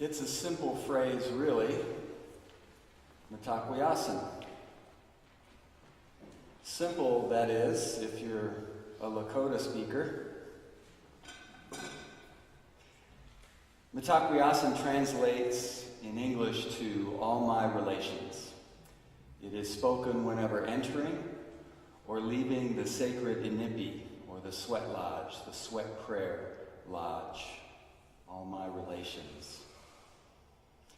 It's a simple phrase, really. Mitakuye. Simple, that is, if you're a Lakota speaker. Mitakuye translates in English to all my relations. It is spoken whenever entering or leaving the sacred inipi, or the sweat lodge, the sweat prayer lodge. All my relations.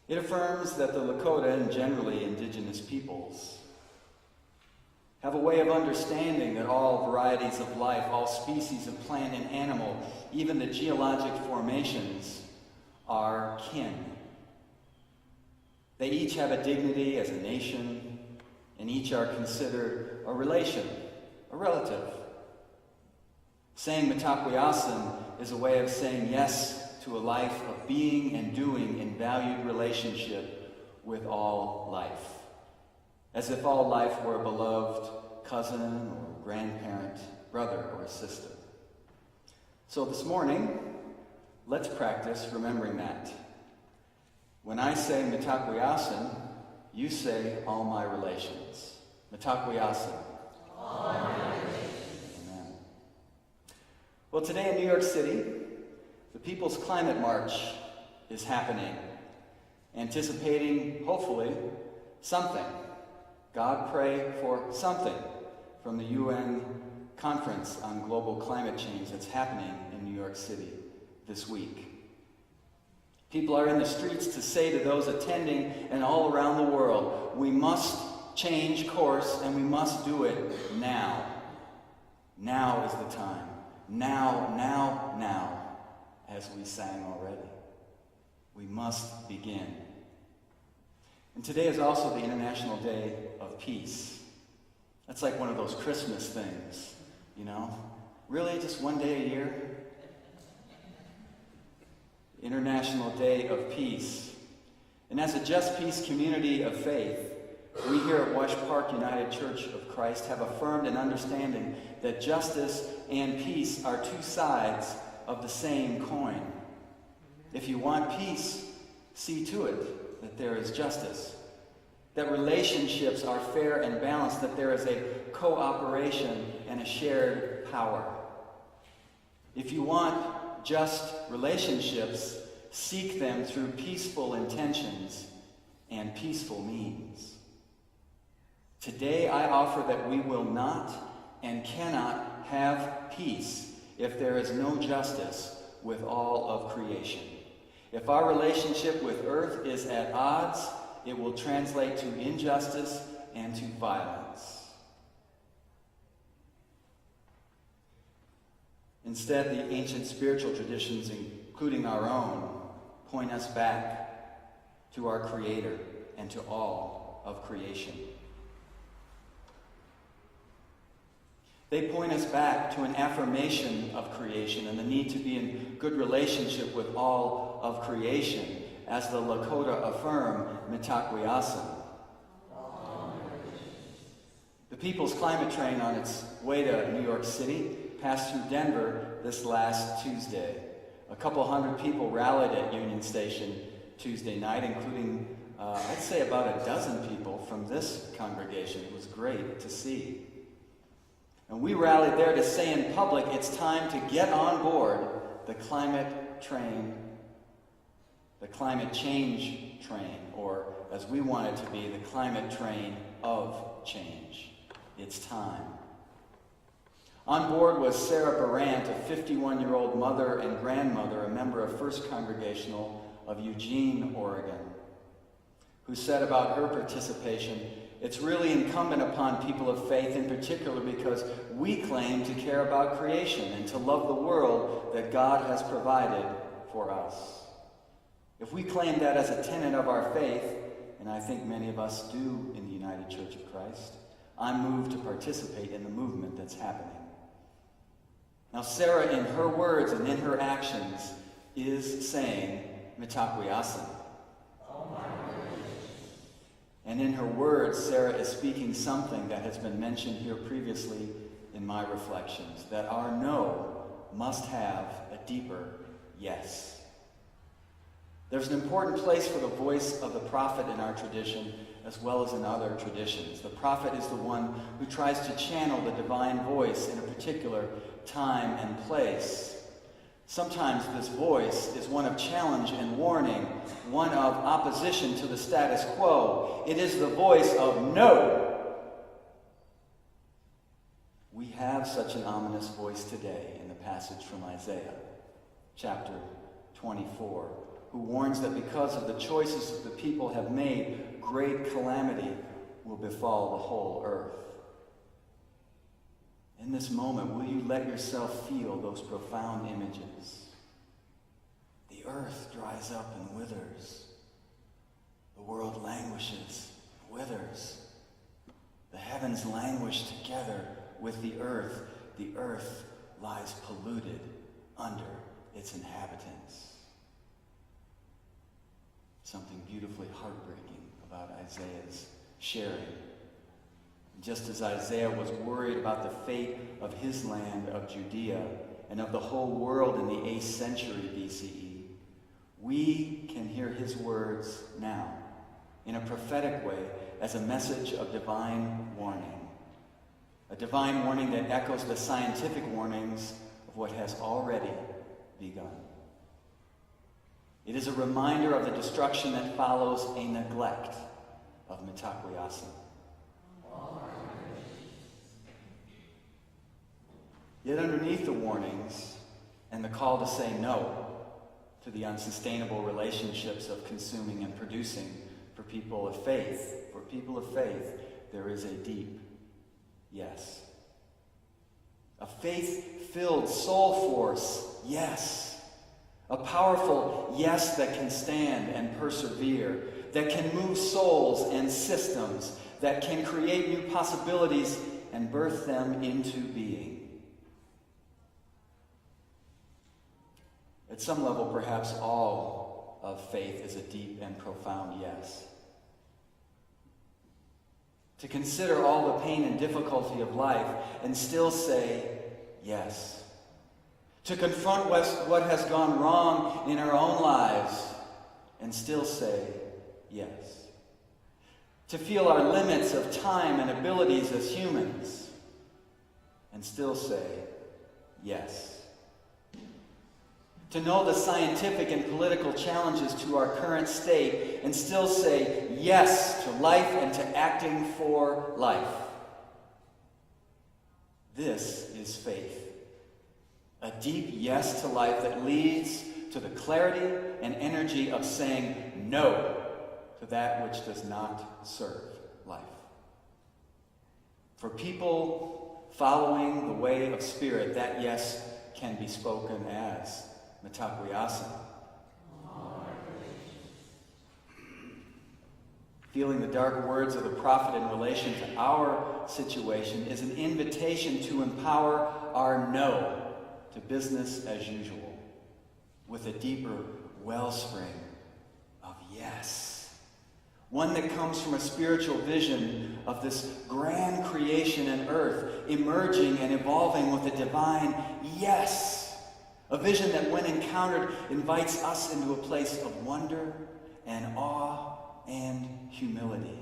It affirms that the Lakota and generally indigenous peoples have a way of understanding that all varieties of life, all species of plant and animal, even the geologic formations, are kin. They each have a dignity as a nation, and each are considered a relation, a relative. Saying Mitakuye is a way of saying yes to a life of being and doing in valued relationship with all life. As if all life were a beloved cousin or grandparent, brother or sister. So this morning, let's practice remembering that. When I say Mitakuye, you say all my relations. Mitakuye. All my relations. Amen. Well, today in New York City, the People's Climate March is happening, anticipating, hopefully, something. God pray for something from the UN Conference on Global Climate Change that's happening in New York City this week. People are in the streets to say to those attending and all around the world, we must change course and we must do it now. Now is the time. Now, now, now. As we sang already. We must begin. And today is also the International Day of Peace. That's like one of those Christmas things, you know? Really, just one day a year? International Day of Peace. And as a Just Peace community of faith, we here at Wash Park United Church of Christ have affirmed an understanding that justice and peace are two sides of the same coin. If you want peace, see to it that there is justice, that relationships are fair and balanced, that there is a cooperation and a shared power. If you want just relationships, seek them through peaceful intentions and peaceful means. Today I offer that we will not and cannot have peace if there is no justice with all of creation. If our relationship with earth is at odds, it will translate to injustice and to violence. Instead, the ancient spiritual traditions, including our own, point us back to our Creator and to all of creation. They point us back to an affirmation of creation and the need to be in good relationship with all of creation, as the Lakota affirm Mitakuye. The People's Climate Train on its way to New York City passed through Denver this last Tuesday. A couple hundred people rallied at Union Station Tuesday night, including, I'd say about a dozen people from this congregation. It was great to see. And we rallied there to say in public, it's time to get on board the climate train, the climate change train, or as we want it to be, the climate train of change. It's time. On board was Sarah Barant, a 51-year-old mother and grandmother, a member of First Congregational of Eugene, Oregon, who said about her participation, it's really incumbent upon people of faith in particular because we claim to care about creation and to love the world that God has provided for us. If we claim that as a tenet of our faith, and I think many of us do in the United Church of Christ, I'm moved to participate in the movement that's happening. Now, Sarah, in her words and in her actions, is saying Mitakuye. And in her words, Sarah is speaking something that has been mentioned here previously in my reflections, that our no must have a deeper yes. There's an important place for the voice of the prophet in our tradition as well as in other traditions. The prophet is the one who tries to channel the divine voice in a particular time and place. Sometimes this voice is one of challenge and warning, one of opposition to the status quo. It is the voice of no. We have such an ominous voice today in the passage from Isaiah, chapter 24, who warns that because of the choices that the people have made, great calamity will befall the whole earth. In this moment, will you let yourself feel those profound images? The earth dries up and withers. The world languishes and withers. The heavens languish together with the earth. The earth lies polluted under its inhabitants. Something beautifully heartbreaking about Isaiah's sharing. Just as Isaiah was worried about the fate of his land of Judea and of the whole world in the 8th century BCE, we can hear his words now in a prophetic way as a message of divine warning. A divine warning that echoes the scientific warnings of what has already begun. It is a reminder of the destruction that follows a neglect of mitakuyasin. Yet underneath the warnings and the call to say no to the unsustainable relationships of consuming and producing for people of faith, there is a deep yes. A faith-filled soul force yes. A powerful yes that can stand and persevere, that can move souls and systems, that can create new possibilities and birth them into being. At some level, perhaps all of faith is a deep and profound yes. To consider all the pain and difficulty of life and still say yes. To confront what has gone wrong in our own lives and still say yes. To feel our limits of time and abilities as humans and still say yes. To know the scientific and political challenges to our current state and still say yes to life and to acting for life. This is faith. A deep yes to life that leads to the clarity and energy of saying no to that which does not serve life. For people following the way of spirit, that yes can be spoken as mitakuyasin. Feeling the dark words of the prophet in relation to our situation is an invitation to empower our no to business as usual with a deeper wellspring of yes. One that comes from a spiritual vision of this grand creation and earth emerging and evolving with a divine yes. A vision that, when encountered, invites us into a place of wonder and awe and humility.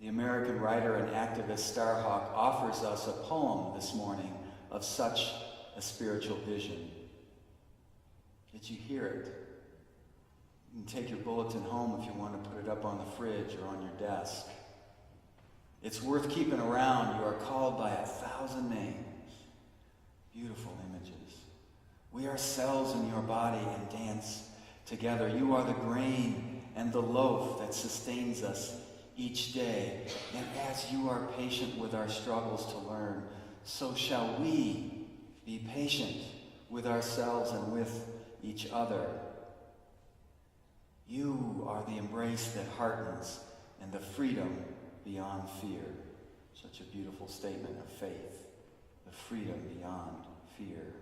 The American writer and activist Starhawk offers us a poem this morning of such a spiritual vision. Did you hear it? You can take your bulletin home if you want to put it up on the fridge or on your desk. It's worth keeping around. You are called by 1,000 names. Beautiful images. We are cells in your body and dance together. You are the grain and the loaf that sustains us each day. And as you are patient with our struggles to learn, so shall we be patient with ourselves and with each other. You are the embrace that heartens and the freedom beyond fear. Such a beautiful statement of faith. The freedom beyond fear.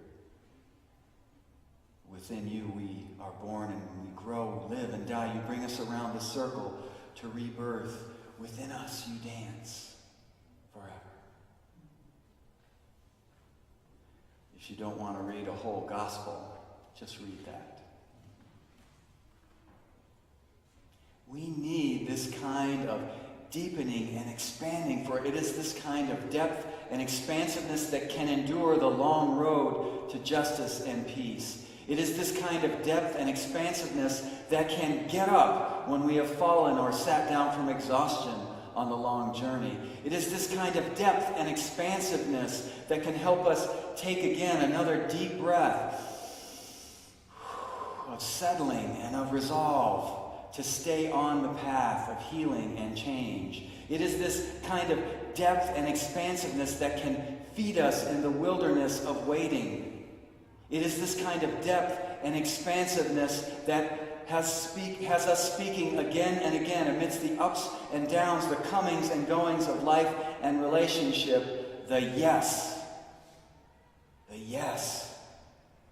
Within you we are born and we grow, live and die. You bring us around the circle to rebirth. Within us you dance forever. If you don't want to read a whole gospel, just read that. We need this kind of deepening and expanding, for it is this kind of depth and expansiveness that can endure the long road to justice and peace. It is this kind of depth and expansiveness that can get up when we have fallen or sat down from exhaustion on the long journey. It is this kind of depth and expansiveness that can help us take again another deep breath of settling and of resolve to stay on the path of healing and change. It is this kind of depth and expansiveness that can feed us in the wilderness of waiting. It is this kind of depth and expansiveness that has us speaking again and again amidst the ups and downs, the comings and goings of life and relationship, the yes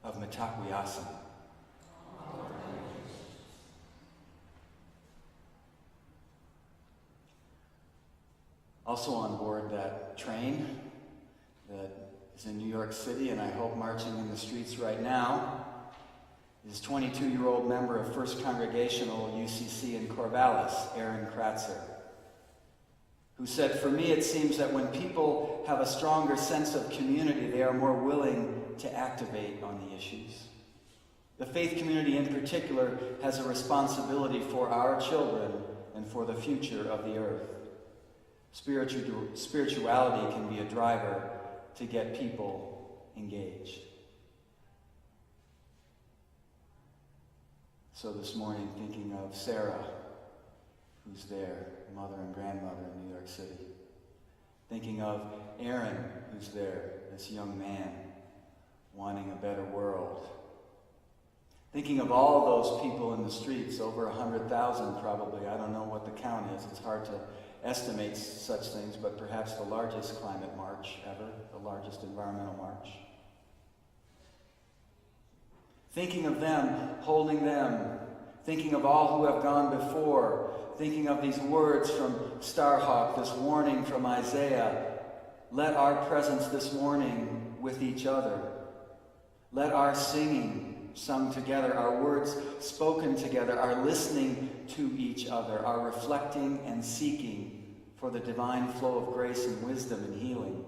of Mitakuye. Also on board that train that is in New York City, and I hope marching in the streets right now, is 22-year-old member of First Congregational UCC in Corvallis, Aaron Kratzer, who said, "For me, it seems that when people have a stronger sense of community, they are more willing to activate on the issues. The faith community in particular has a responsibility for our children and for the future of the earth. Spirituality can be a driver to get people engaged." So this morning, thinking of Sarah, who's there, mother and grandmother in New York City. Thinking of Aaron, who's there, this young man, wanting a better world. Thinking of all those people in the streets, over 100,000 probably. I don't know what the count is. It's hard to estimate such things, but perhaps the largest climate march ever, the largest environmental march. Thinking of them, holding them, thinking of all who have gone before, thinking of these words from Starhawk, this warning from Isaiah. Let our presence this morning with each other. Let our singing sung together, our words spoken together, our listening to each other, our reflecting and seeking for the divine flow of grace and wisdom and healing.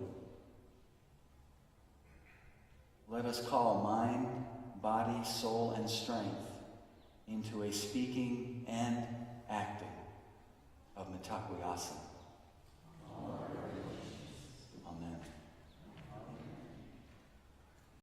Let us call mind, body, soul, and strength into a speaking and acting of Mitakuye.